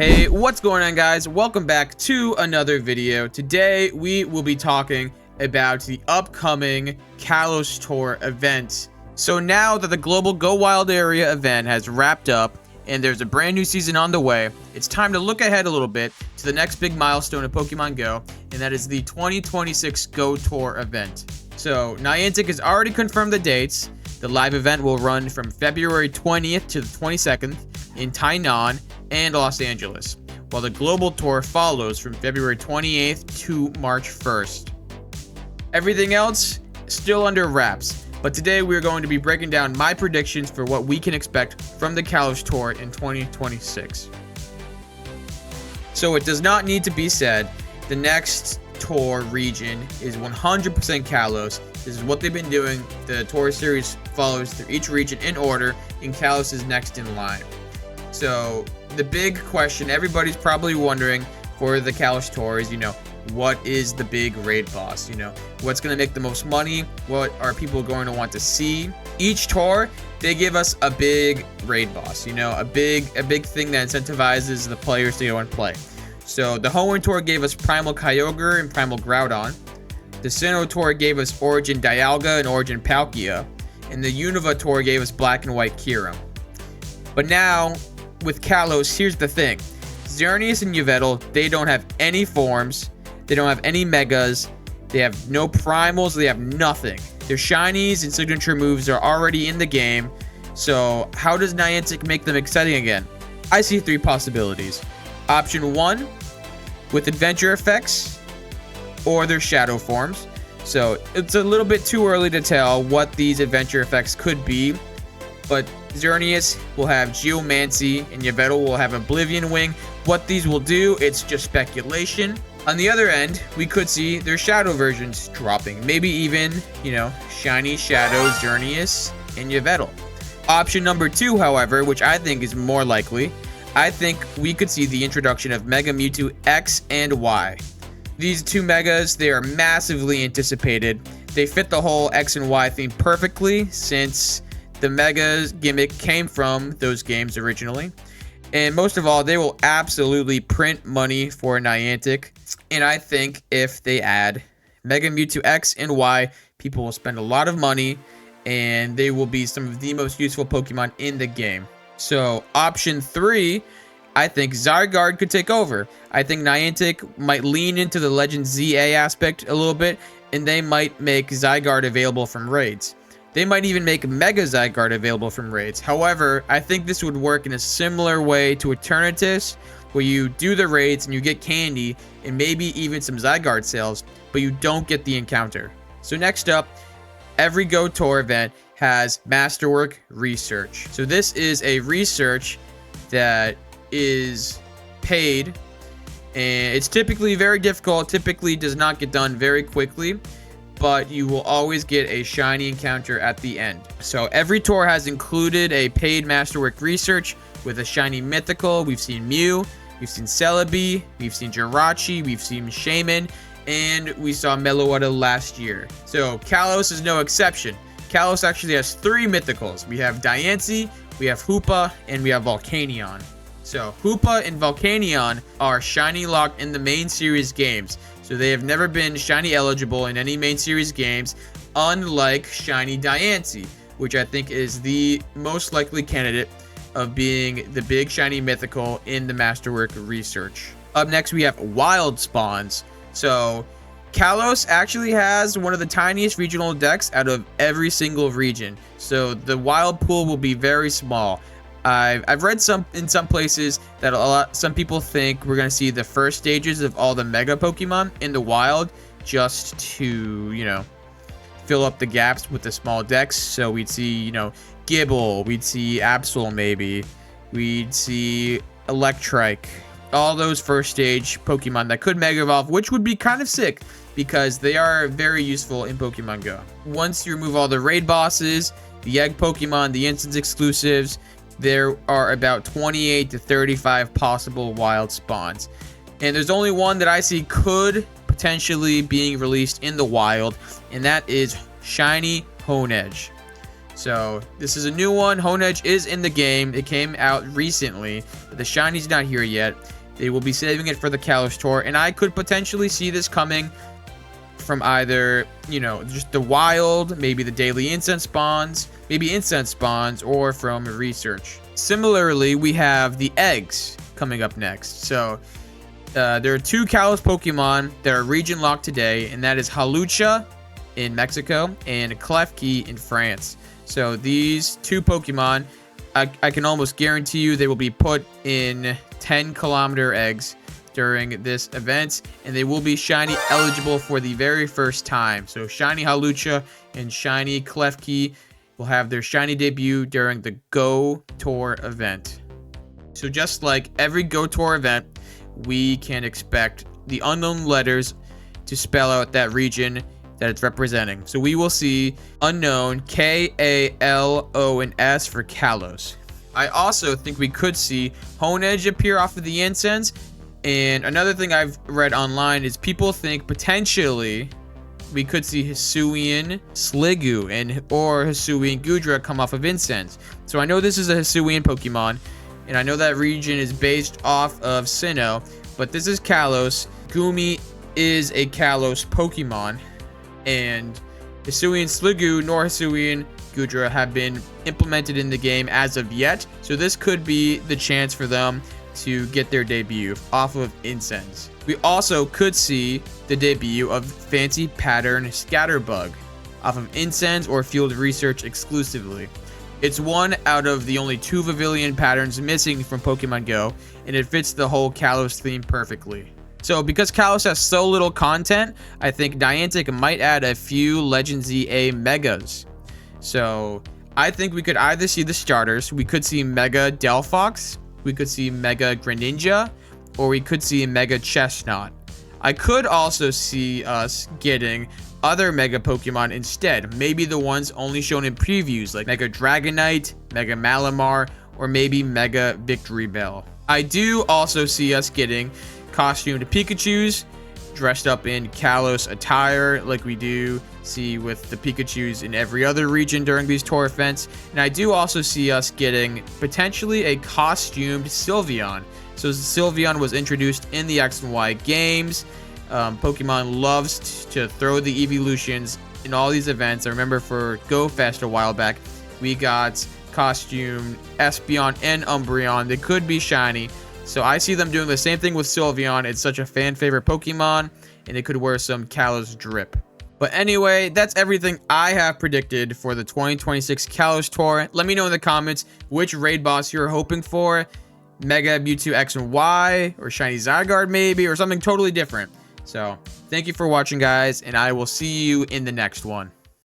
Hey, what's going on, guys? Welcome back to another video. Today we will be talking about the upcoming Kalos Tour event. So now that the global Go Wild Area event has wrapped up and there's a brand new season on the way, it's time to look ahead a little bit to the next big milestone of Pokemon Go, and that is the 2026 Go Tour event. So Niantic has already confirmed the dates. The live event will run from February 20th to the 22nd in Tainan and Los Angeles, while the global tour follows from February 28th to March 1st. Everything else still under wraps, but today we're going to be breaking down my predictions for what we can expect from the Kalos Tour in 2026. So it does not need to be said, the next tour region is 100% Kalos. This is what they've been doing. The tour series follows through each region in order, and Kalos is next in line. So the big question everybody's probably wondering for the Kalos Tour is, what is the big raid boss? What's going to make the most money? What are people going to want to see? Each tour, they give us a big raid boss, a big thing that incentivizes the players to go and play. So the Hoenn Tour gave us Primal Kyogre and Primal Groudon. The Sinnoh Tour gave us Origin Dialga and Origin Palkia. And the Unova Tour gave us Black and White Kyurem. But now, with Kalos, here's the thing. Xerneas and Yveltal, they don't have any forms. They don't have any megas. They have no primals. They have nothing. Their shinies and signature moves are already in the game. So how does Niantic make them exciting again? I see three possibilities. Option 1, with adventure effects or their shadow forms. So it's a little bit too early to tell what these adventure effects could be, but Xerneas will have Geomancy and Yveltal will have Oblivion Wing. What these will do, it's just speculation. On the other end, we could see their shadow versions dropping. Maybe even, Shiny Shadow Xerneas and Yveltal. Option number 2, however, which I think is more likely, I think we could see the introduction of Mega Mewtwo X and Y. These two megas, they are massively anticipated. They fit the whole X and Y theme perfectly since the Megas gimmick came from those games originally. And most of all, they will absolutely print money for Niantic. And I think if they add Mega Mewtwo X and Y, people will spend a lot of money and they will be some of the most useful Pokemon in the game. So option 3, I think Zygarde could take over. I think Niantic might lean into the Legend ZA aspect a little bit, and they might make Zygarde available from raids. They might even make Mega Zygarde available from raids. However, I think this would work in a similar way to Eternatus, where you do the raids and you get candy and maybe even some Zygarde sales, but you don't get the encounter. So next up, every Go Tour event has Masterwork research. So this is a research that is paid, and it's typically very difficult, typically does not get done very quickly, but you will always get a shiny encounter at the end. So every tour has included a paid Masterwork research with a shiny mythical. We've seen Mew, we've seen Celebi, we've seen Jirachi, we've seen Shaman, and we saw Meloetta last year. So Kalos is no exception. Kalos actually has 3 mythicals. We have Diancie, we have Hoopa, and we have Volcanion. So Hoopa and Volcanion are shiny locked in the main series games. So they have never been shiny eligible in any main series games, unlike shiny Diancie, which I think is the most likely candidate of being the big shiny mythical in the Masterwork research. Up next, we have wild spawns. So Kalos actually has one of the tiniest regional decks out of every single region. So the wild pool will be very small. I've read in some places that some people think we're going to see the first stages of all the mega Pokemon in the wild just to, fill up the gaps with the small decks. So we'd see, Gible, we'd see Absol maybe, we'd see Electrike, all those first stage Pokemon that could Mega Evolve, which would be kind of sick because they are very useful in Pokemon Go. Once you remove all the raid bosses, the egg Pokemon, the instance exclusives, there are about 28 to 35 possible wild spawns. And there's only one that I see could potentially being released in the wild, and that is Shiny Honedge. So this is a new one. Honedge is in the game. It came out recently, but the shiny's not here yet. They will be saving it for the Kalos Tour, and I could potentially see this coming from either, just the wild, maybe the daily incense spawns, or from research. Similarly, we have the eggs coming up next. So there are 2 Kalos Pokemon that are region locked today, and that is Hawlucha in Mexico and Klefki in France. So these 2 Pokemon, I can almost guarantee you they will be put in 10-kilometer eggs during this event, and they will be shiny eligible for the very first time. So shiny Hawlucha and shiny Klefki will have their shiny debut during the GO Tour event. So just like every GO Tour event, we can expect the unknown letters to spell out that region that it's representing. So we will see unknown K-A-L-O and S for Kalos. I also think we could see Honedge appear off of the incense. And another thing I've read online is people think potentially we could see Hisuian Sliggoo or Hisuian Goodra come off of incense. So I know this is a Hisuian Pokemon, and I know that region is based off of Sinnoh, but this is Kalos. Gumi is a Kalos Pokemon, and Hisuian Sliggoo nor Hisuian Goodra have been implemented in the game as of yet, so this could be the chance for them to get their debut off of incense. We also could see the debut of Fancy Pattern Scatterbug off of incense or field research exclusively. It's one out of the only 2 Pavilion patterns missing from Pokemon Go, and it fits the whole Kalos theme perfectly. So because Kalos has so little content, I think Niantic might add a few Legends EA Megas. So I think we could either see the starters, we could see Mega Delphox, we could see Mega Greninja, or we could see Mega Chestnut. I could also see us getting other Mega Pokemon instead, maybe the ones only shown in previews like Mega Dragonite, Mega Malamar, or maybe Mega Victory Bell. I do also see us getting costumed Pikachus dressed up in Kalos attire like we do see with the Pikachus in every other region during these tour events. And I do also see us getting potentially a costumed Sylveon. So Sylveon was introduced in the X and Y games. Pokemon loves to throw the evolutions in all these events. I remember for Go Fest a while back, we got costumed Espeon and Umbreon. They could be shiny. So I see them doing the same thing with Sylveon. It's such a fan favorite Pokemon, and it could wear some Kalos drip. But anyway, that's everything I have predicted for the 2026 Kalos Tour. Let me know in the comments which raid boss you're hoping for. Mega Mewtwo X and Y, or Shiny Zygarde maybe, or something totally different. So thank you for watching, guys, and I will see you in the next one.